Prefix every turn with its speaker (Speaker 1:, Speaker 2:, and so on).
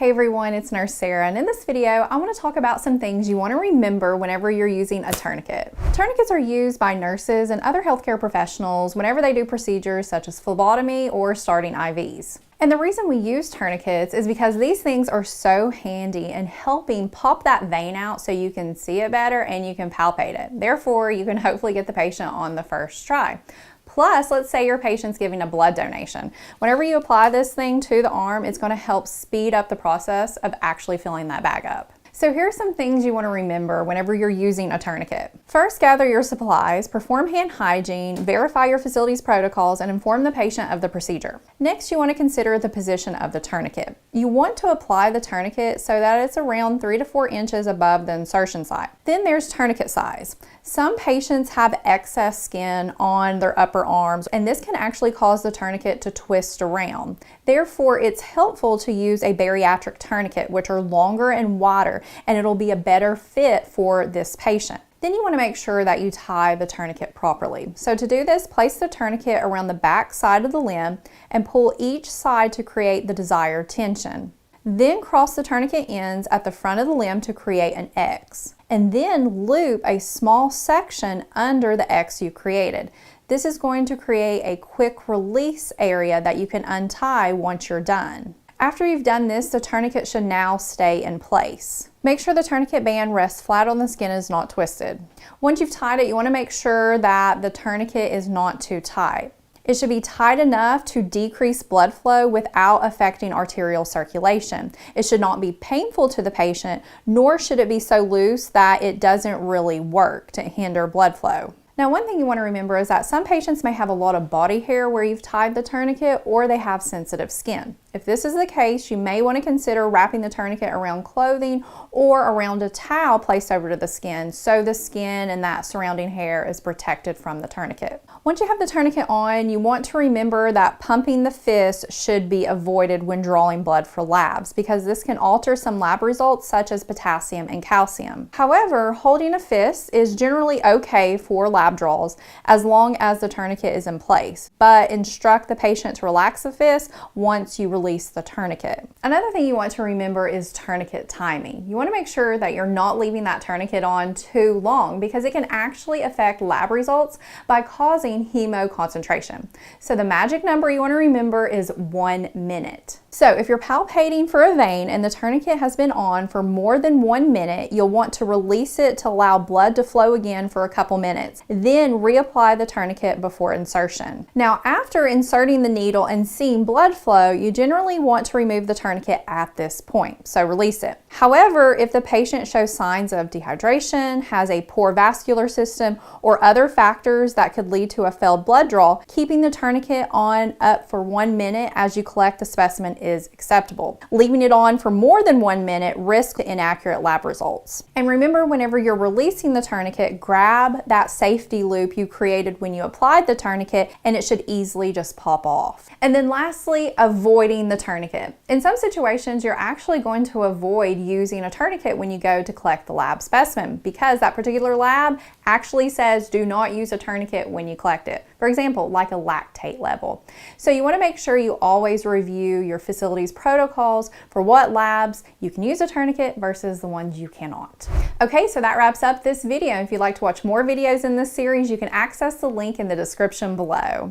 Speaker 1: Hey everyone, it's Nurse Sarah, and in this video, I want to talk about some things you want to remember whenever you're using a tourniquet. Tourniquets are used by nurses and other healthcare professionals whenever they do procedures such as phlebotomy or starting IVs. And the reason we use tourniquets is because these things are so handy in helping pop that vein out so you can see it better and you can palpate it. Therefore, you can hopefully get the patient on the first try. Plus, let's say your patient's giving a blood donation. Whenever you apply this thing to the arm, it's going to help speed up the process of actually filling that bag up. So here are some things you want to remember whenever you're using a tourniquet. First, gather your supplies, perform hand hygiene, verify your facility's protocols, and inform the patient of the procedure. Next, you want to consider the position of the tourniquet. You want to apply the tourniquet so that it's around 3 to 4 inches above the insertion site. Then there's tourniquet size. Some patients have excess skin on their upper arms, and this can actually cause the tourniquet to twist around. Therefore, it's helpful to use a bariatric tourniquet, which are longer and wider, and it'll be a better fit for this patient. Then you want to make sure that you tie the tourniquet properly. So to do this, place the tourniquet around the back side of the limb and pull each side to create the desired tension. Then cross the tourniquet ends at the front of the limb to create an X. And then loop a small section under the X you created. This is going to create a quick release area that you can untie once you're done. After you've done this, the tourniquet should now stay in place. Make sure the tourniquet band rests flat on the skin and is not twisted. Once you've tied it, you want to make sure that the tourniquet is not too tight. It should be tight enough to decrease blood flow without affecting arterial circulation. It should not be painful to the patient, nor should it be so loose that it doesn't really work to hinder blood flow. Now, one thing you want to remember is that some patients may have a lot of body hair where you've tied the tourniquet, or they have sensitive skin. If this is the case, you may want to consider wrapping the tourniquet around clothing or around a towel placed over to the skin so the skin and that surrounding hair is protected from the tourniquet. Once you have the tourniquet on, you want to remember that pumping the fist should be avoided when drawing blood for labs, because this can alter some lab results such as potassium and calcium. However, holding a fist is generally okay for lab draws as long as the tourniquet is in place, but instruct the patient to relax the fist once you release the tourniquet. Another thing you want to remember is tourniquet timing. You want to make sure that you're not leaving that tourniquet on too long, because it can actually affect lab results by causing hemoconcentration. So the magic number you want to remember is 1 minute. So if you're palpating for a vein and the tourniquet has been on for more than 1 minute, you'll want to release it to allow blood to flow again for a couple minutes. Then reapply the tourniquet before insertion. Now, after inserting the needle and seeing blood flow, you generally want to remove the tourniquet at this point, so release it. However, if the patient shows signs of dehydration, has a poor vascular system, or other factors that could lead to a failed blood draw, keeping the tourniquet on up for 1 minute as you collect the specimen is acceptable. Leaving it on for more than 1 minute risks inaccurate lab results. And remember, whenever you're releasing the tourniquet, grab that safety loop you created when you applied the tourniquet, and it should easily just pop off. And then lastly, avoiding the tourniquet. In some situations, you're actually going to avoid using a tourniquet when you go to collect the lab specimen, because that particular lab actually says do not use a tourniquet when you collect it. For example, like a lactate level. So you want to make sure you always review your facility's protocols for what labs you can use a tourniquet versus the ones you cannot. Okay, so that wraps up this video. If you'd like to watch more videos in this series, you can access the link in the description below.